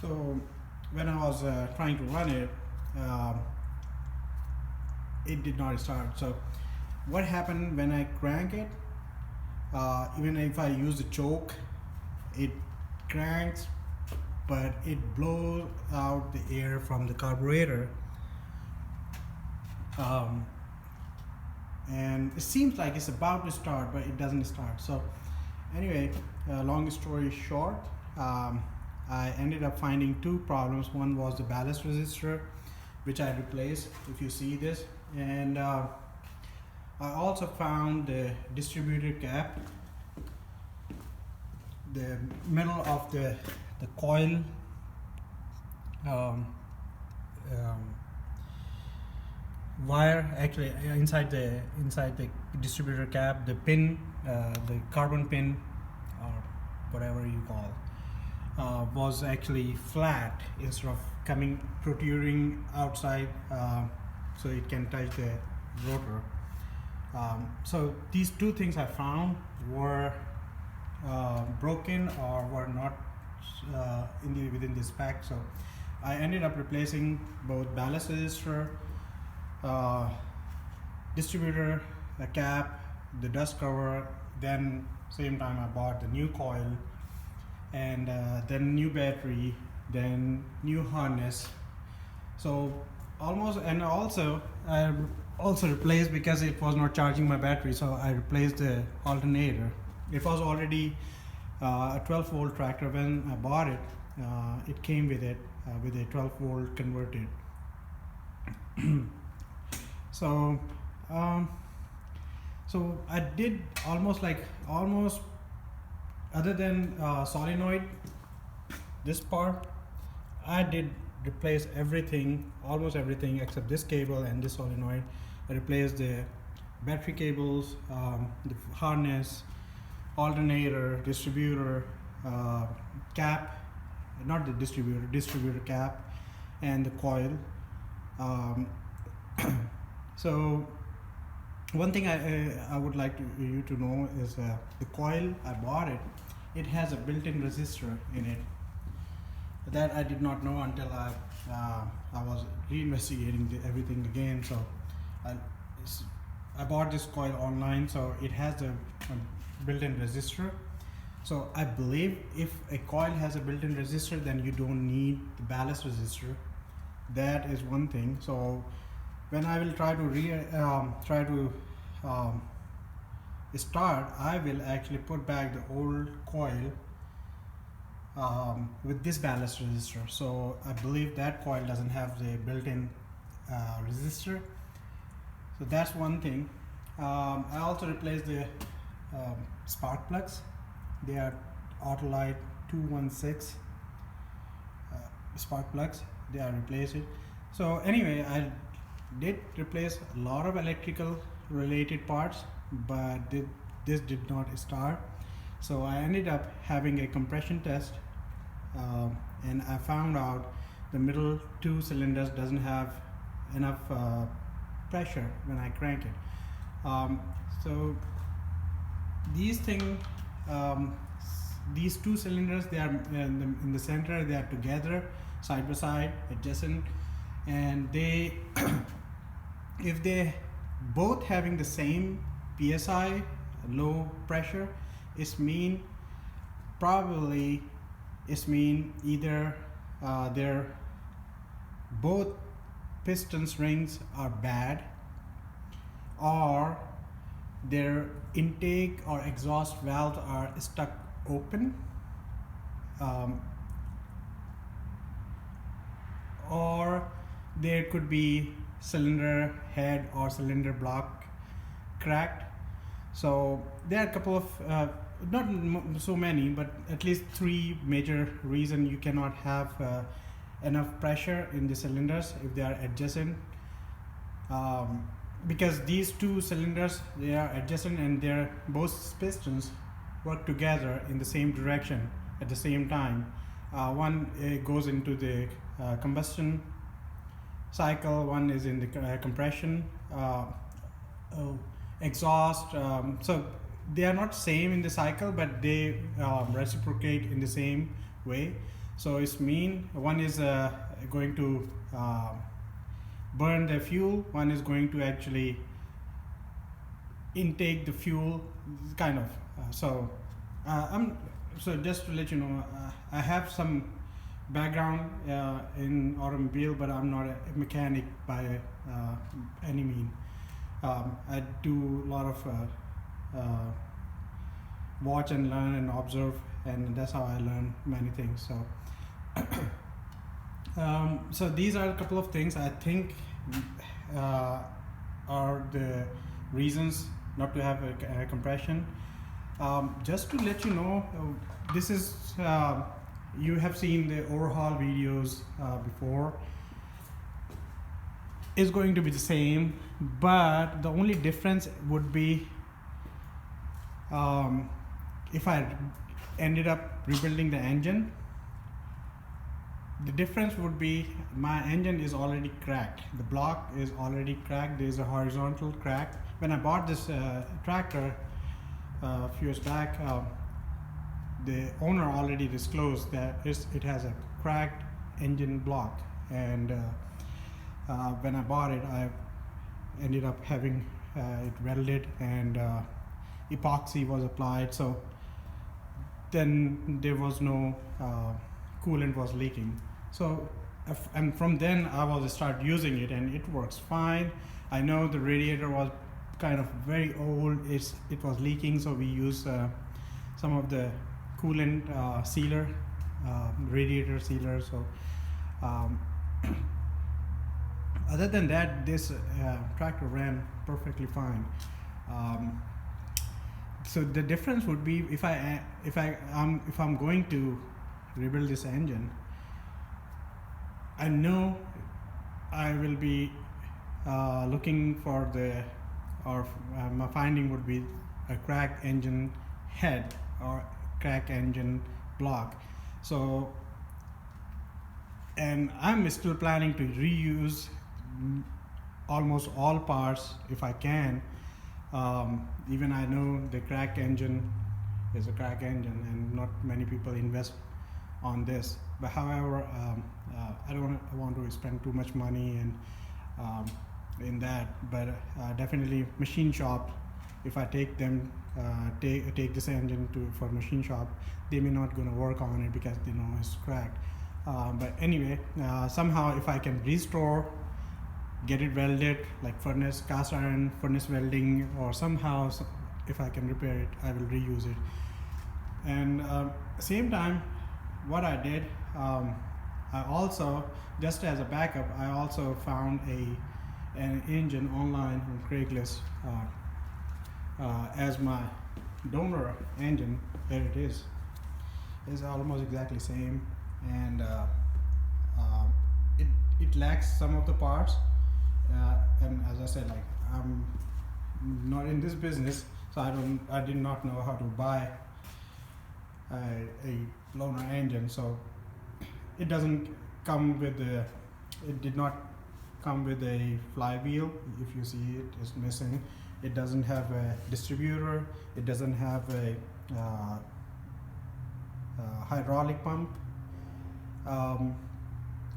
So when I was trying to run it, um, it did not start. So what happened when I crank it? Even if I use the choke, it cranks, but it blows out the air from the carburetor. Um, and it seems like it's about to start, but it doesn't start. So anyway, long story short, um, I ended up finding two problems. One was the ballast resistor, which I replaced, if you see this, and I also found the distributor cap, the middle of the coil, um, um, wire, actually inside the distributor cap, the pin, the carbon pin, or whatever you call, was actually flat instead of coming protruding outside, so it can touch the rotor. So these two things I found were broken or were not within the spec. So I ended up replacing both ballast resistor, distributor, the cap, the dust cover. Then same time I bought the new coil, and then new battery, then new harness. So almost, and also I also replaced, because it was not charging my battery, so I replaced the alternator. It was already a 12 volt tractor when I bought it. It came with it with a 12 volt converted. So so I did almost other than solenoid, this part, I did replace everything, almost everything except this cable and this solenoid. I replaced the battery cables, the harness, alternator, distributor, cap, not the distributor cap, and the coil. So one thing I would like you to know is the coil, I bought it, it has a built-in resistor in it. That I did not know until I was reinvestigating everything again. So I bought this coil online, so it has a built-in resistor. So I believe if a coil has a built-in resistor, then you don't need the ballast resistor. That is one thing. So when I will try to start, I will actually put back the old coil with this ballast resistor. So I believe that coil doesn't have the built-in resistor. So that's one thing. I also replaced the spark plugs. They are Autolite 216 spark plugs. They are replaced it. So anyway, I did replace a lot of electrical related parts, but this did not start. So I ended up having a compression test, and I found out the middle two cylinders doesn't have enough pressure when I crank it. So these two cylinders, they are in the center, they are together, side by side, adjacent, and they if they both having the same PSI, low pressure, probably either their both pistons rings are bad, or their intake or exhaust valves are stuck open, or there could be cylinder head or cylinder block cracked. So there are a couple of not so many, but at least three major reasons you cannot have enough pressure in the cylinders if they are adjacent, because these two cylinders, they are adjacent, and their both pistons work together in the same direction at the same time. One goes into the combustion cycle, one is in the compression exhaust. So they are not same in the cycle, but they reciprocate in the same way. So it's mean one is going to burn the fuel, one is going to actually intake the fuel, kind of. So just to let you know, I have some background in automobile, but I'm not a mechanic by any mean. I do a lot of watch and learn and observe, and that's how I learn many things. So these are a couple of things I think are the reasons not to have a compression. Just to let you know, this is you have seen the overhaul videos before. Is going to be the same, but the only difference would be if I ended up rebuilding the engine. The difference would be my engine is already cracked. The block is already cracked. There's a horizontal crack. When I bought this tractor a few years back, the owner already disclosed that it has a cracked engine block. And when I bought it, I ended up having it welded, and epoxy was applied. So then there was no coolant was leaking. So and from then I was start using it, and it works fine. I know the radiator was kind of very old. It was leaking, so we use some of the coolant sealer, radiator sealer. So other than that, this tractor ran perfectly fine. So the difference would be if I'm going to rebuild this engine, I know I will be looking for my finding would be a cracked engine head or cracked engine block. So, and I'm still planning to reuse almost all parts if I can. Even I know the cracked engine is a cracked engine, and not many people invest on this. But however, I don't want to spend too much money and in that. But definitely machine shop, if I take them take this engine for machine shop, they may not gonna work on it because they know it's cracked. But anyway, somehow if I can restore, get it welded, like furnace, cast iron furnace welding, or somehow if I can repair it, I will reuse it. And same time, what I did, I also, just as a backup, I also found an engine online on Craigslist as my donor engine. There it is. It's almost exactly same, and it lacks some of the parts. And as I said, like, I'm not in this business, so I did not know how to buy a loaner engine. So it doesn't come with it did not come with a flywheel. If you see it is missing. It doesn't have a distributor. It doesn't have a hydraulic pump.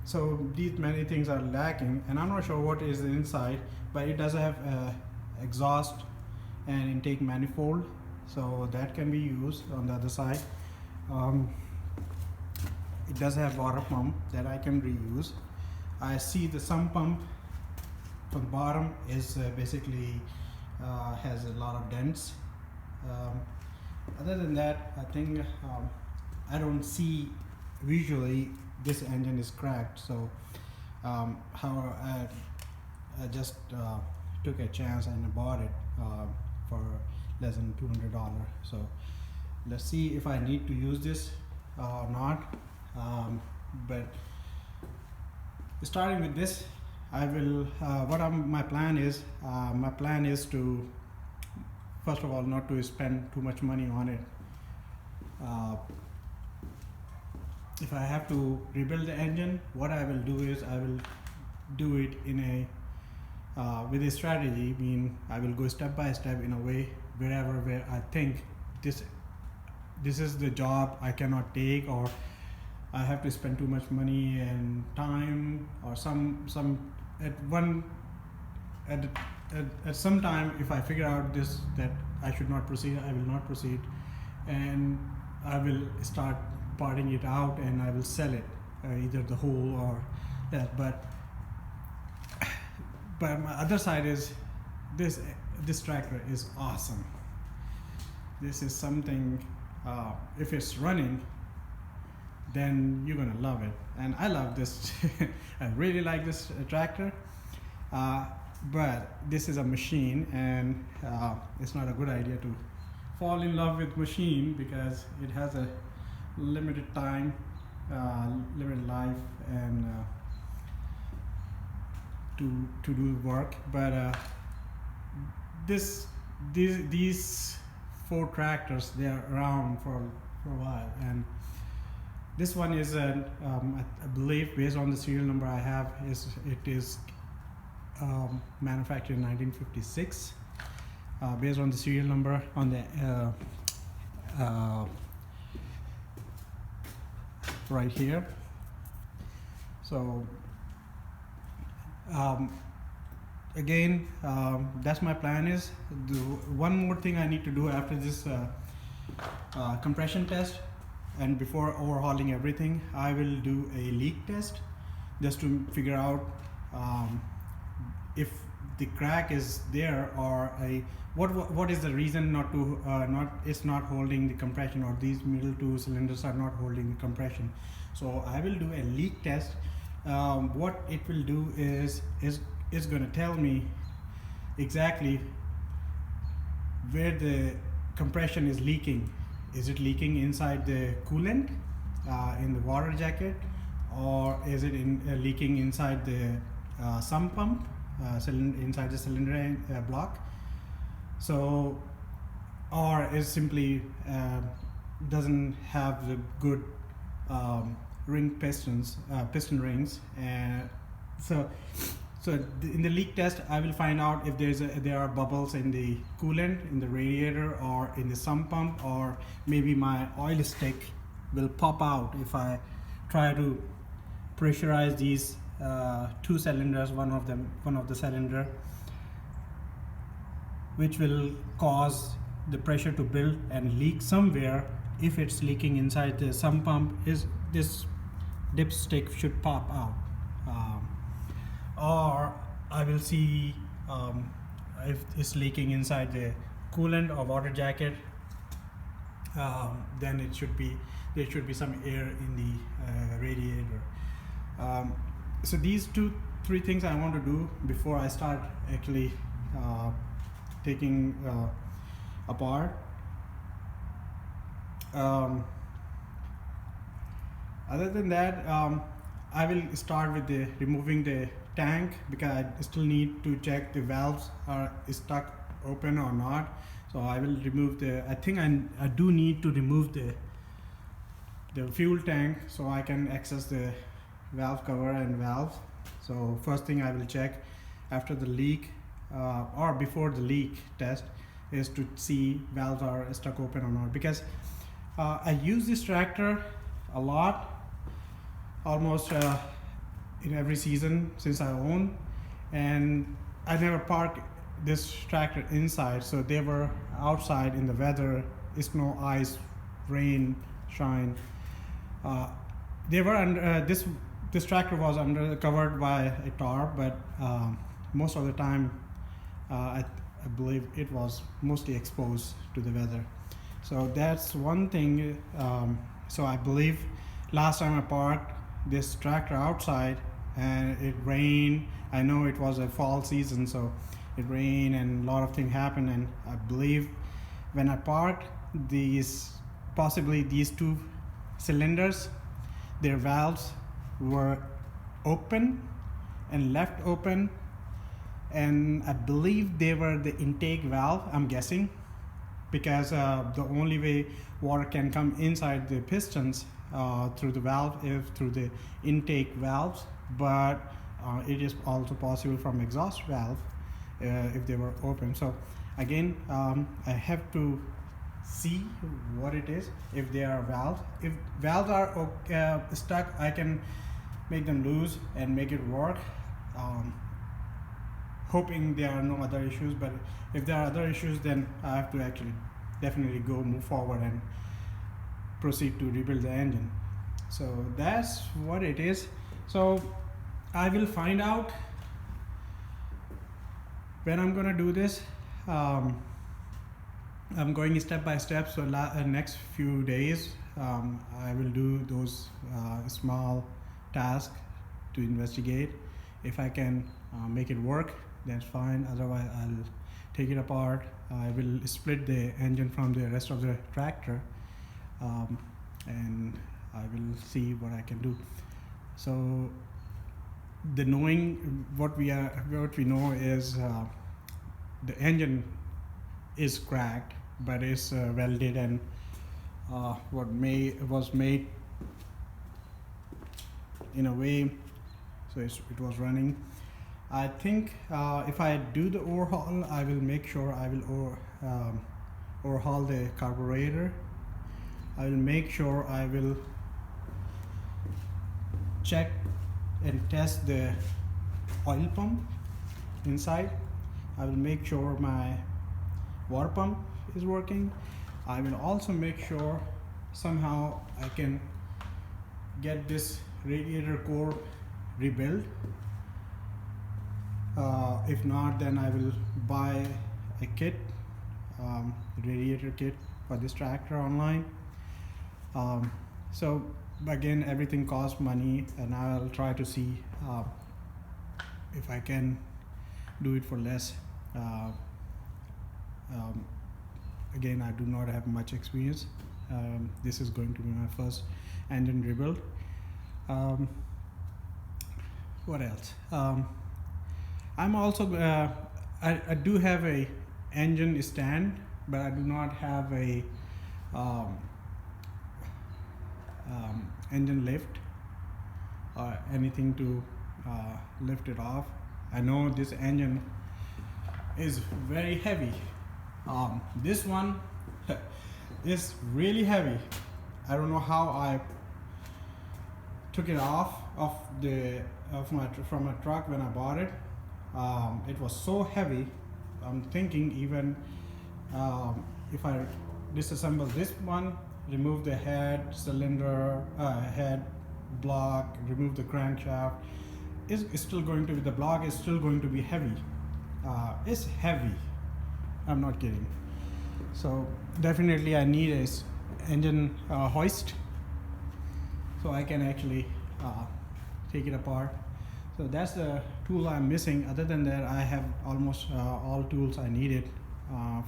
So these many things are lacking, and I'm not sure what is inside, but it does have exhaust and intake manifold, so that can be used on the other side. It does have water pump that I can reuse. I see the sump pump from the bottom is basically has a lot of dents. Other than that, I think I don't see visually this engine is cracked. So however, I just took a chance and bought it for less than $200. So let's see if I need to use this or not. But starting with this, I will my plan is to, first of all, not to spend too much money on it. If I have to rebuild the engine, what I will do is I will do it in a with a strategy. Mean I will go step by step in a way where I think this is the job I cannot take, or I have to spend too much money and time, or some at one at some time, if I figure out this that I should not proceed, I will not proceed, and I will start parting it out and I will sell it, either the whole or that. But my other side is this tractor is awesome. This is something, if it's running, then you're gonna love it. And I love this. I really like this tractor. But this is a machine, and it's not a good idea to fall in love with machine because it has a limited time, limited life, and to do work. But these 4 tractors, they are around for a while, and this one is I believe, based on the serial number I have, it is manufactured in 1956, based on the serial number on the right here. So again, that's my plan. Is one more thing I need to do after this compression test, and before overhauling everything, I will do a leak test just to figure out if the crack is there, or what is the reason it's not holding the compression, or these middle 2 cylinders are not holding the compression. So I will do a leak test. What it will do is going to tell me exactly where the compression is leaking. Is it leaking inside the coolant, in the water jacket, or is it leaking inside the sump pump, inside the cylinder block? So, or is simply doesn't have the good piston rings, and so in the leak test, I will find out if there are bubbles in the coolant, in the radiator, or in the sump pump, or maybe my oil stick will pop out if I try to pressurize these 2 cylinders, one of the cylinder, which will cause the pressure to build and leak somewhere. If it's leaking inside the sump pump, this dipstick should pop out. Or I will see if it's leaking inside the coolant or water jacket, then there should be some air in the radiator. So these 2-3 things I want to do before I start actually taking apart. Other than that, I will start with removing the tank, because I still need to check the valves are stuck open or not. So I will remove I think I do need to remove the fuel tank so I can access the valve cover and valves. So first thing I will check after the leak, or before the leak test, is to see valves are stuck open or not, because I use this tractor a lot, almost in every season since I own, and I never park this tractor inside, so they were outside in the weather, snow, ice, rain, shine. They were under this tractor was covered by a tarp, but most of the time I believe it was mostly exposed to the weather. So that's one thing. So I believe last time I parked this tractor outside and it rained. I know it was a fall season, so it rained and a lot of things happened, and I believe when I parked possibly these 2 cylinders, their valves were open and left open, and I believe they were the intake valve, I'm guessing, because the only way water can come inside the pistons through the valve is through the intake valves, but it is also possible from exhaust valve if they were open. So again, I have to see what it is. If they are valves, if valves are stuck, I can make them loose and make it work, hoping there are no other issues. But if there are other issues, then I have to actually definitely move forward and proceed to rebuild the engine. So that's what it is. So I will find out when I'm gonna do this. I'm going step by step. So next few days, I will do those small tasks to investigate. If I can make it work, that's fine. Otherwise, I'll take it apart. I will split the engine from the rest of the tractor, and I will see what I can do. So the knowing what we know is the engine is cracked, but it's welded, and was made in a way so it was running. I think if I do the overhaul, I will make sure I will overhaul the carburetor. I will make sure I will check and test the oil pump inside. I will make sure my water pump is working. I will also make sure somehow I can get this radiator core rebuilt. If not, then I will buy a kit, radiator kit for this tractor online. So again, everything costs money, and I'll try to see if I can do it for less. Again, I do not have much experience. This is going to be my first engine rebuild. What else? I'm also I do have a engine stand, but I do not have a engine lift or anything to lift it off. I know this engine is very heavy. This one is really heavy. I don't know how I took it off from my truck when I bought it. It was so heavy. I'm thinking even if I disassemble this one, remove the head cylinder, head block, remove the crankshaft, it's still going to be, the block is still going to be heavy. It's heavy. I'm not kidding. So definitely I need a engine hoist so I can actually take it apart. So that's the tool I'm missing. Other than that, I have almost all tools I needed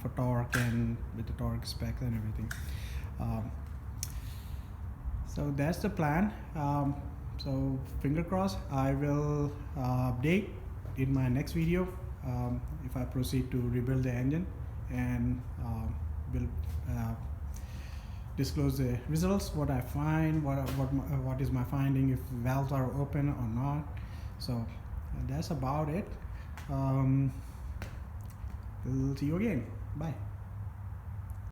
for torque and with the torque specs and everything. So that's the plan. So finger crossed, I will update in my next video if I proceed to rebuild the engine, and will disclose the results, what I find, what is my finding, if valves are open or not. So that's about it. We'll see you again. Bye.